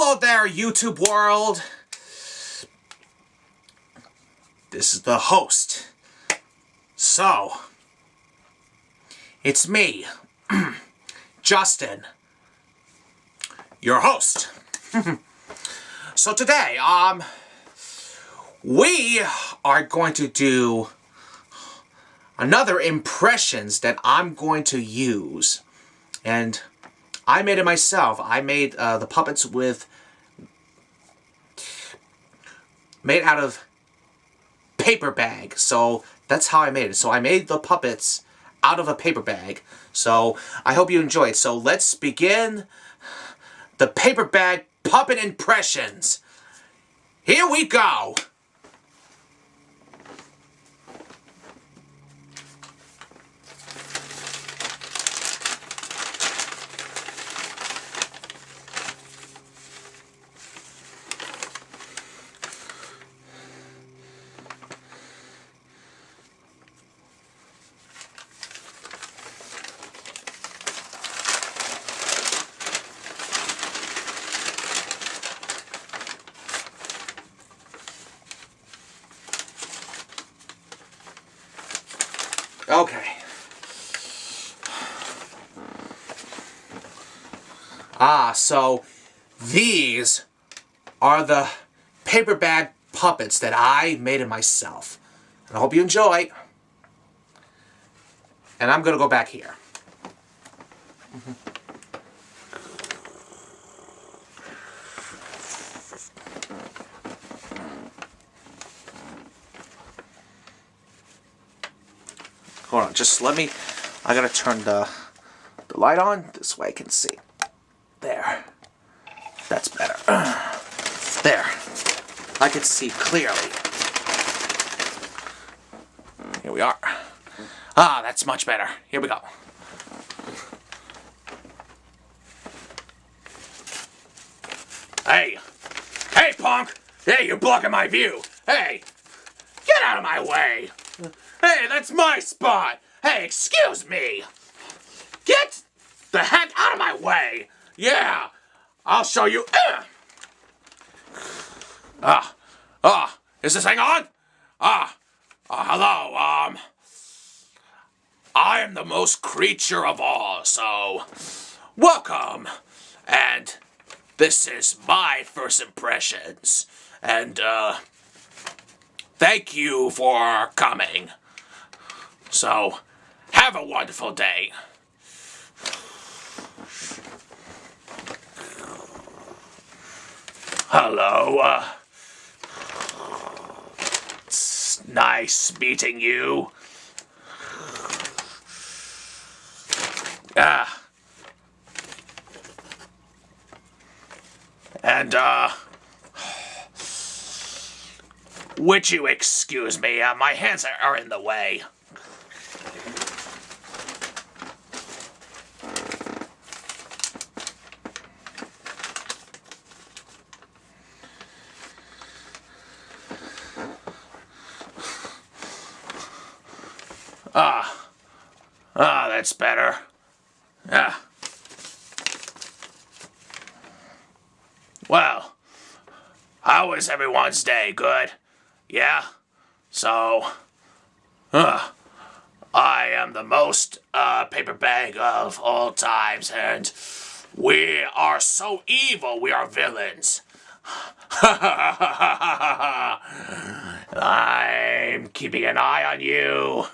Hello there, YouTube world. This is the host. So, it's me, Justin, your host. So today, we are going to do another impressions that I'm going to use. And I made it myself. I made the puppets made out of paper bag. So that's how I made it. So I made the puppets out of a paper bag. So I hope you enjoy it. So let's begin the paper bag puppet impressions. Here we go. Okay. So these are the paper bag puppets that I made it myself. And I hope you enjoy. And I'm gonna go back here. Hold on, just let me... I gotta turn the light on. This way I can see. There. That's better. There. I can see clearly. Here we are. That's much better. Here we go. Hey! Hey, punk! Hey, you're blocking my view! Hey! Get out of my way! Hey, that's my spot! Hey, excuse me! Get the heck out of my way! Yeah! I'll show you! Is this thing on? Hello, I am the most creature of all, so... welcome! And this is my first impressions. And, thank you for coming. So, have a wonderful day. Hello, it's nice meeting you. And, would you excuse me? My hands are in the way. That's better. Well, how was everyone's day? Good? Yeah? So, I am the most paper bag of all times, and we are so evil, we are villains. I'm keeping an eye on you.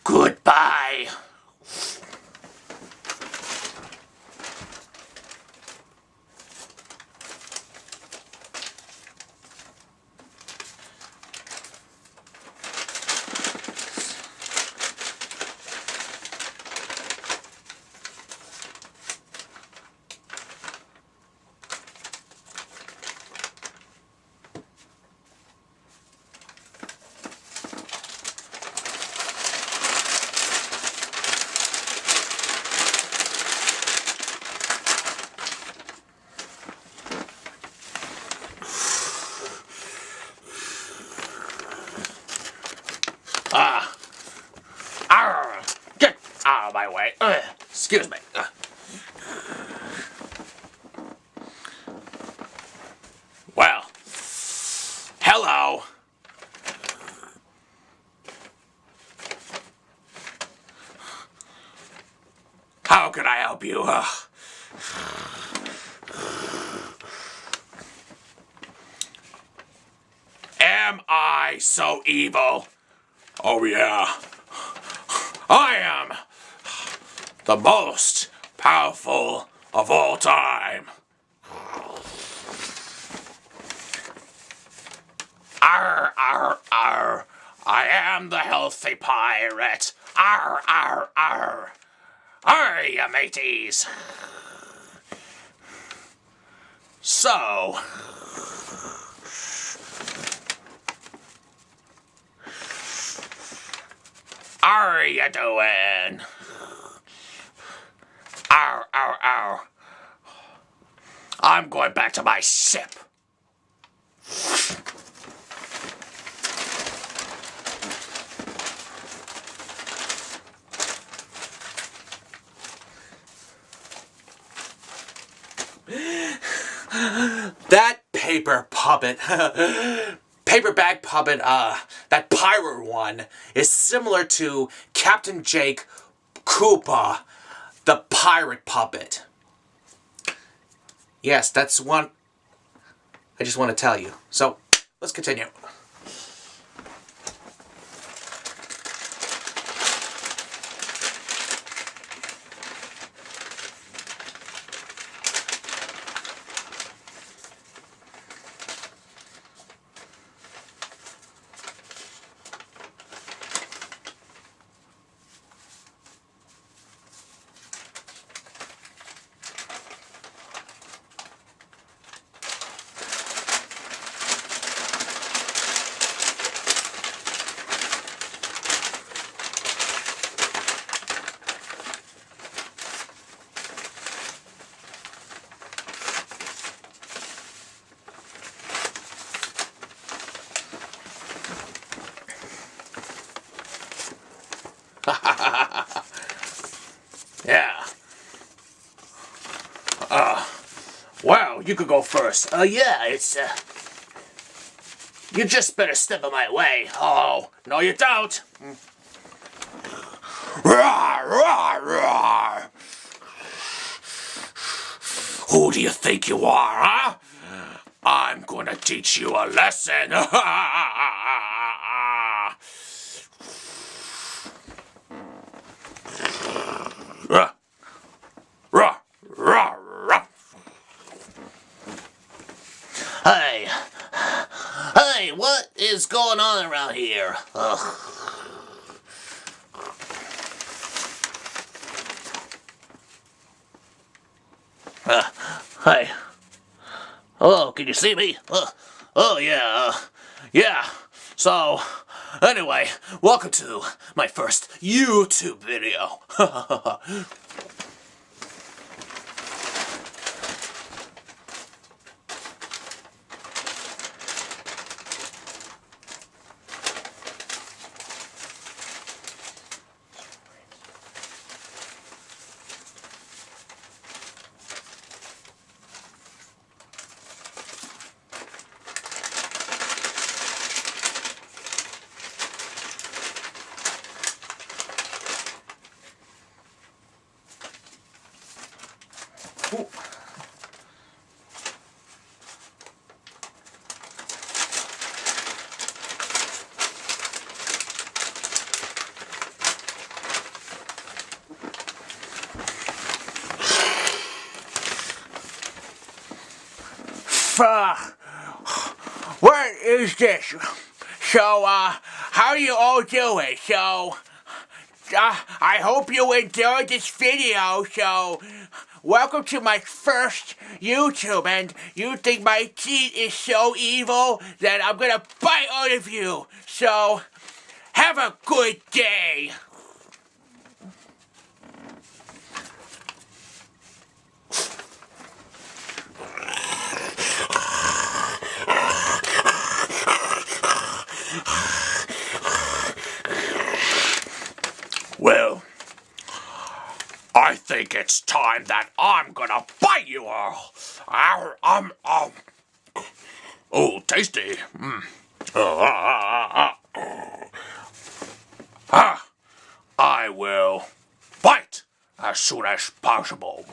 Goodbye. Get out of my way. Excuse me. How can I help you? Am I so evil? Oh yeah. I am the most powerful of all time. Arr, arr, arr. I am the healthy pirate. Arr, arr, arr. Arr, ya mateys. So, are ya doing? Arr, arr, arr. I'm going back to my ship. That paper puppet, paper bag puppet, that pirate one, is similar to Captain Jake Koopa, the pirate puppet. Yes, that's one I just want to tell you. So, let's continue. Yeah. Well, you could go first. Yeah, it's, you just better step in my way. Oh, no you don't. Roar, roar, roar. Who do you think you are, huh? I'm gonna teach you a lesson. Hey, hey, what is going on around here? Hey. Hello, can you see me? Oh yeah, yeah. So, anyway, welcome to my first YouTube video. What is this? So, how you all doing? So, I hope you enjoyed this video. So, welcome to my first YouTube, and you think my teeth is so evil that I'm gonna bite all of you. So, have a good day. Well, I think it's time that I'm gonna bite you all. Oh, tasty. I will bite. as soon as possible.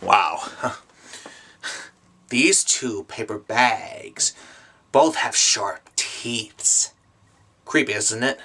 Wow. These two paper bags both have sharp teeth. Creepy, isn't it?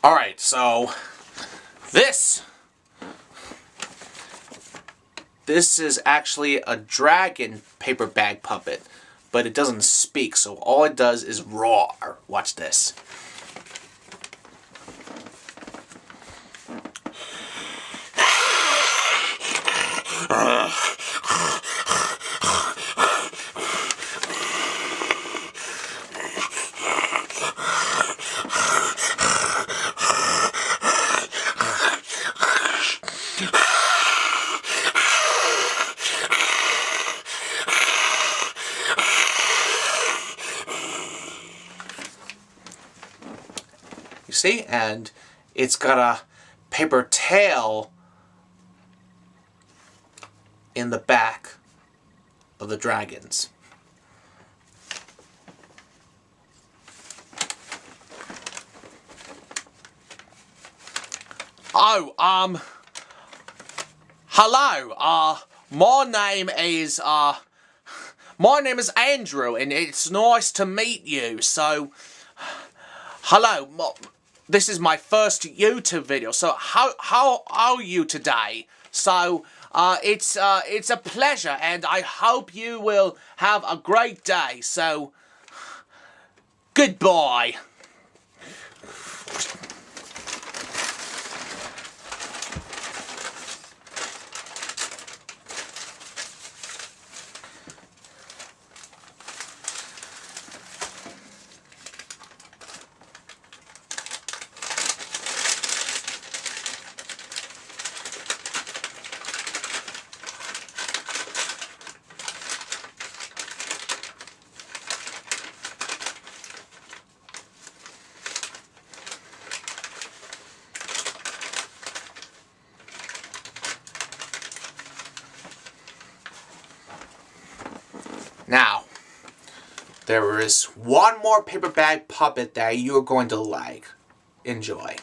Alright, so this is actually a dragon paper bag puppet, but it doesn't speak, so all it does is roar. Watch this. You see? And it's got a paper tail in the back of the dragons. Oh, hello, my name is Andrew, and it's nice to meet you, so, hello, this is my first YouTube video, so how are you today? So, it's a pleasure, and I hope you will have a great day, so, goodbye. Now, there is one more paper bag puppet that you're going to like. Enjoy.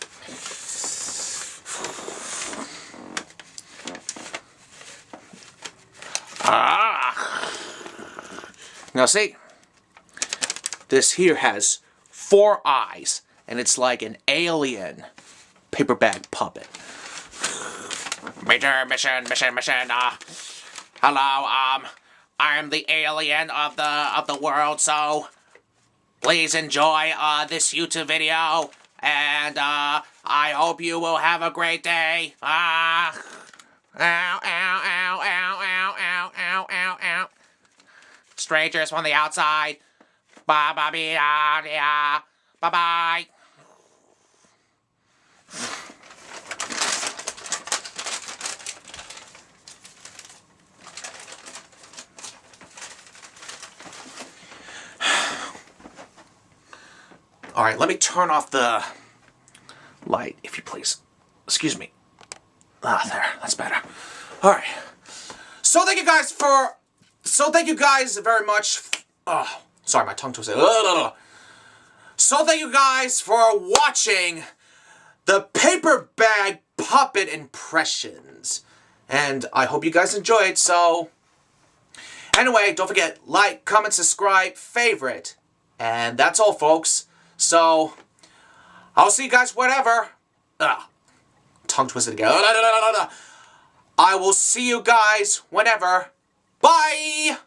Now see, this here has 4 eyes, and it's like an alien paper bag puppet. Mission. Hello, I'm the alien of the world, so please enjoy this YouTube video, and I hope you will have a great day. Ow, ow, ow, ow, ow, ow, ow, ow, ow. Strangers from the outside. Bye bye bye bye bye. Alright, let me turn off the light, if you please. Excuse me. Ah, there. That's better. Alright. So thank you guys very much. Oh, sorry, my tongue twisted. So thank you guys for watching the paper bag puppet impressions. And I hope you guys enjoyed, so... Anyway, don't forget, like, comment, subscribe, favorite. And that's all, folks. So, I'll see you guys whenever. Tongue twisted again. I will see you guys whenever. Bye!